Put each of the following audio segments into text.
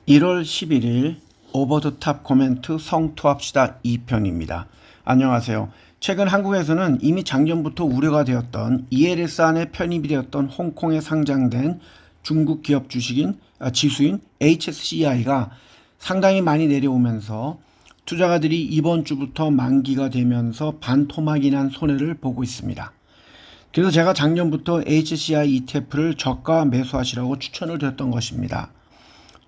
1월 11일 오버 더 탑 코멘트 성토합시다 2편입니다. 안녕하세요. 최근 한국에서는 이미 작년부터 우려가 되었던 ELS 안에 편입이 되었던 홍콩에 상장된 중국 기업 지수인 HSCI가 상당히 많이 내려오면서 투자가들이 이번 주부터 만기가 되면서 반토막이 난 손해를 보고 있습니다. 그래서 제가 작년부터 HSCI ETF를 저가 매수하시라고 추천을 드렸던 것입니다.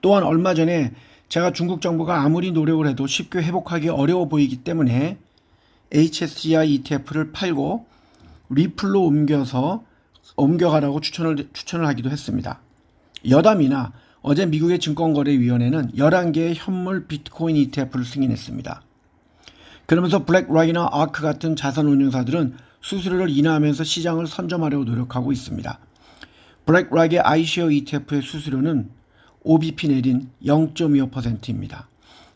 또한 얼마 전에 제가 중국 정부가 아무리 노력을 해도 쉽게 회복하기 어려워 보이기 때문에 HSCI ETF를 팔고 리플로 옮겨가라고 추천을 하기도 했습니다. 여담이나 어제 미국의 증권거래위원회는 11개의 현물 비트코인 ETF를 승인했습니다. 그러면서 블랙락이나 아크 같은 자산운용사들은 수수료를 인하하면서 시장을 선점하려고 노력하고 있습니다. 블랙락의 iShares ETF의 수수료는 OBP 내린 0.25%입니다.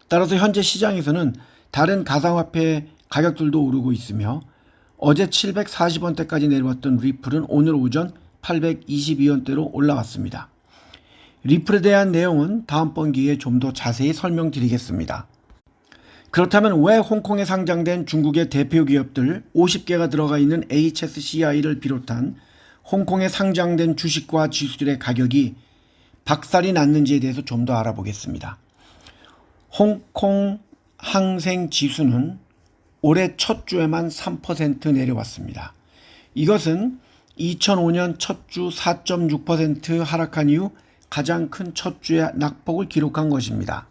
따라서 현재 시장에서는 다른 가상화폐 가격들도 오르고 있으며 어제 740원대까지 내려왔던 리플은 오늘 오전 822원대로 올라왔습니다. 리플에 대한 내용은 다음번 기회에 좀 더 자세히 설명드리겠습니다. 그렇다면 왜 홍콩에 상장된 중국의 대표 기업들 50개가 들어가 있는 HSCI를 비롯한 홍콩에 상장된 주식과 지수들의 가격이 박살이 났는지에 대해서 좀 더 알아보겠습니다. 홍콩 항생 지수는 올해 첫 주에만 3% 내려왔습니다. 이것은 2005년 첫 주 4.6% 하락한 이후 가장 큰 첫 주의 낙폭을 기록한 것입니다.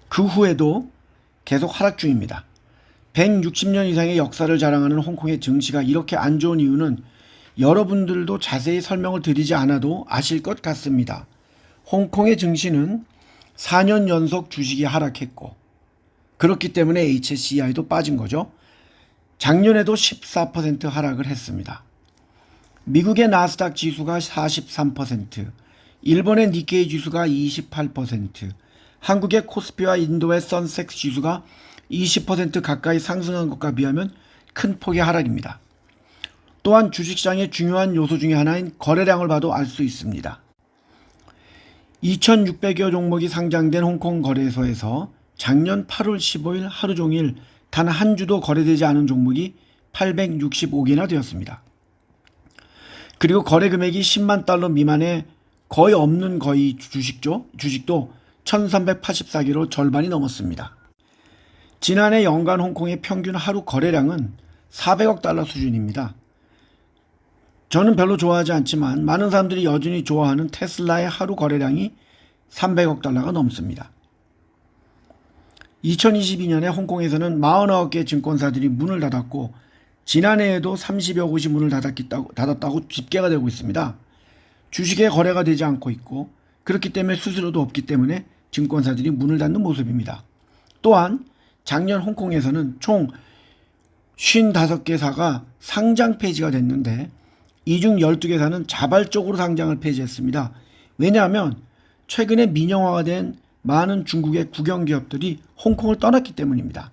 그 후에도 계속 하락 중입니다. 160년 이상의 역사를 자랑하는 홍콩의 증시가 이렇게 안 좋은 이유는 여러분들도 자세히 설명을 드리지 않아도 아실 것 같습니다. 홍콩의 증시는 4년 연속 주식이 하락했고 그렇기 때문에 HSCI도 빠진 거죠. 작년에도 14% 하락을 했습니다. 미국의 나스닥 지수가 43%, 일본의 니케이 지수가 28%, 한국의 코스피와 인도의 선섹스 지수가 20% 가까이 상승한 것과 비하면 큰 폭의 하락입니다. 또한 주식시장의 중요한 요소 중에 하나인 거래량을 봐도 알 수 있습니다. 2600여 종목이 상장된 홍콩 거래소에서 작년 8월 15일 하루 종일 단 한 주도 거래되지 않은 종목이 865개나 되었습니다. 그리고 거래 금액이 10만 달러 미만의 거의 없는 주식도 1384개로 절반이 넘었습니다. 지난해 연간 홍콩의 평균 하루 거래량은 400억 달러 수준입니다. 저는 별로 좋아하지 않지만 많은 사람들이 여전히 좋아하는 테슬라의 하루 거래량이 300억 달러가 넘습니다. 2022년에 홍콩에서는 49개 증권사들이 문을 닫았고 지난해에도 30여 곳이 문을 닫았다고 집계가 되고 있습니다. 주식의 거래가 되지 않고 있고 그렇기 때문에 수수료도 없기 때문에 증권사들이 문을 닫는 모습입니다. 또한 작년 홍콩에서는 총 55개사가 상장 폐지가 됐는데 이 중 12개사는 자발적으로 상장을 폐지했습니다. 왜냐하면 최근에 민영화가 된 많은 중국의 국영기업들이 홍콩을 떠났기 때문입니다.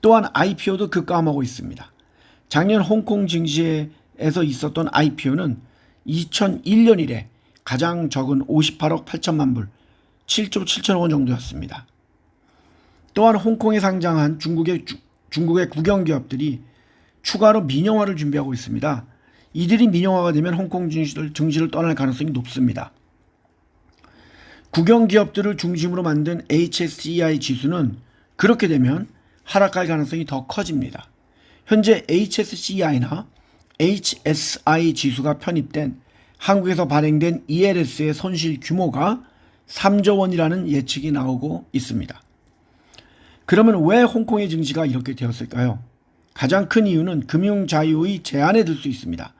또한 IPO도 급감하고 있습니다. 작년 홍콩 증시에서 있었던 IPO는 2001년 이래 가장 적은 58억 8천만 불, 7조 7천억 원 정도였습니다. 또한 홍콩에 상장한 중국의 국영기업들이 추가로 민영화를 준비하고 있습니다. 이들이 민영화가 되면 홍콩 증시를 떠날 가능성이 높습니다. 국영기업들을 중심으로 만든 HSCI 지수는 그렇게 되면 하락할 가능성이 더 커집니다. 현재 HSCI나 HSI 지수가 편입된 한국에서 발행된 ELS의 손실 규모가 3조 원이라는 예측이 나오고 있습니다. 그러면 왜 홍콩의 증시가 이렇게 되었을까요? 가장 큰 이유는 금융자유의 제한에 들 수 있습니다.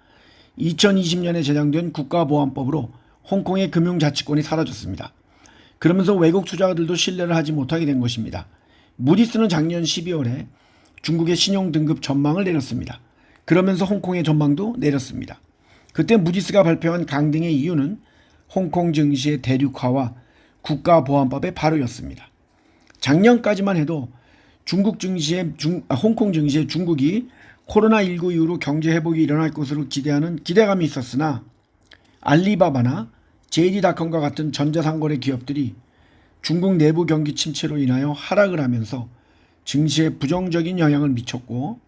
2020년에 제정된 국가보안법으로 홍콩의 금융자치권이 사라졌습니다. 그러면서 외국 투자자들도 신뢰를 하지 못하게 된 것입니다. 무디스는 작년 12월에 중국의 신용등급 전망을 내렸습니다. 그러면서 홍콩의 전망도 내렸습니다. 그때 무디스가 발표한 강등의 이유는 홍콩 증시의 대륙화와 국가보안법의 발효였습니다. 작년까지만 해도 홍콩 증시에 중국이 코로나19 이후로 경제 회복이 일어날 것으로 기대하는 기대감이 있었으나 알리바바나 JD.com과 같은 전자상거래 기업들이 중국 내부 경기 침체로 인하여 하락을 하면서 증시에 부정적인 영향을 미쳤고,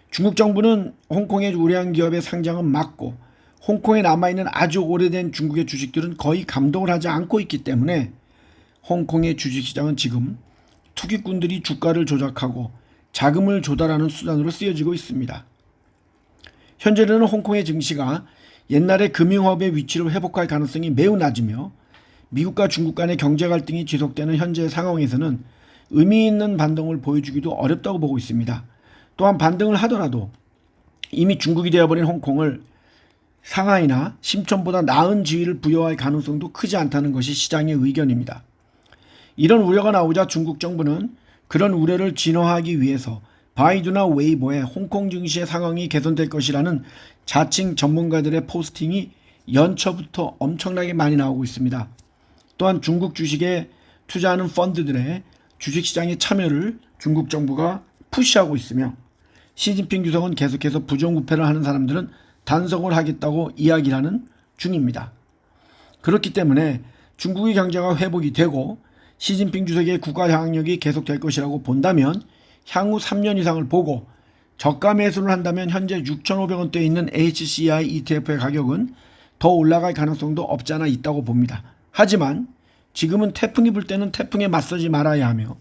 중국 정부는 홍콩의 우량 기업의 상장은 막고 홍콩에 남아있는 아주 오래된 중국의 주식들은 거의 감독을 하지 않고 있기 때문에 홍콩의 주식시장은 지금 투기꾼들이 주가를 조작하고 자금을 조달하는 수단으로 쓰여지고 있습니다. 현재는 홍콩의 증시가 옛날의 금융허브의 위치를 회복할 가능성이 매우 낮으며 미국과 중국 간의 경제 갈등이 지속되는 현재 상황에서는 의미 있는 반등을 보여주기도 어렵다고 보고 있습니다. 또한 반등을 하더라도 이미 중국이 되어버린 홍콩을 상하이나 심천보다 나은 지위를 부여할 가능성도 크지 않다는 것이 시장의 의견입니다. 이런 우려가 나오자 중국 정부는 그런 우려를 진화하기 위해서 바이두나 웨이보에 홍콩 증시의 상황이 개선될 것이라는 자칭 전문가들의 포스팅이 연초부터 엄청나게 많이 나오고 있습니다. 또한 중국 주식에 투자하는 펀드들의 주식시장의 참여를 중국 정부가 푸시하고 있으며 시진핑 주석은 계속해서 부정부패를 하는 사람들은 단속을 하겠다고 이야기를 하는 중입니다. 그렇기 때문에 중국의 경제가 회복이 되고 시진핑 주석의 국가 향력이 계속될 것이라고 본다면 향후 3년 이상을 보고 저가 매수를 한다면 현재 6,500원대에 있는 HCI ETF의 가격은 더 올라갈 가능성도 없지 않아 있다고 봅니다. 하지만 지금은 태풍이 불 때는 태풍에 맞서지 말아야 하며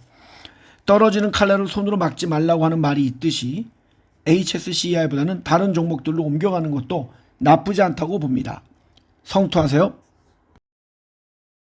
떨어지는 칼날을 손으로 막지 말라고 하는 말이 있듯이 HSCI보다는 다른 종목들로 옮겨가는 것도 나쁘지 않다고 봅니다. 성투하세요.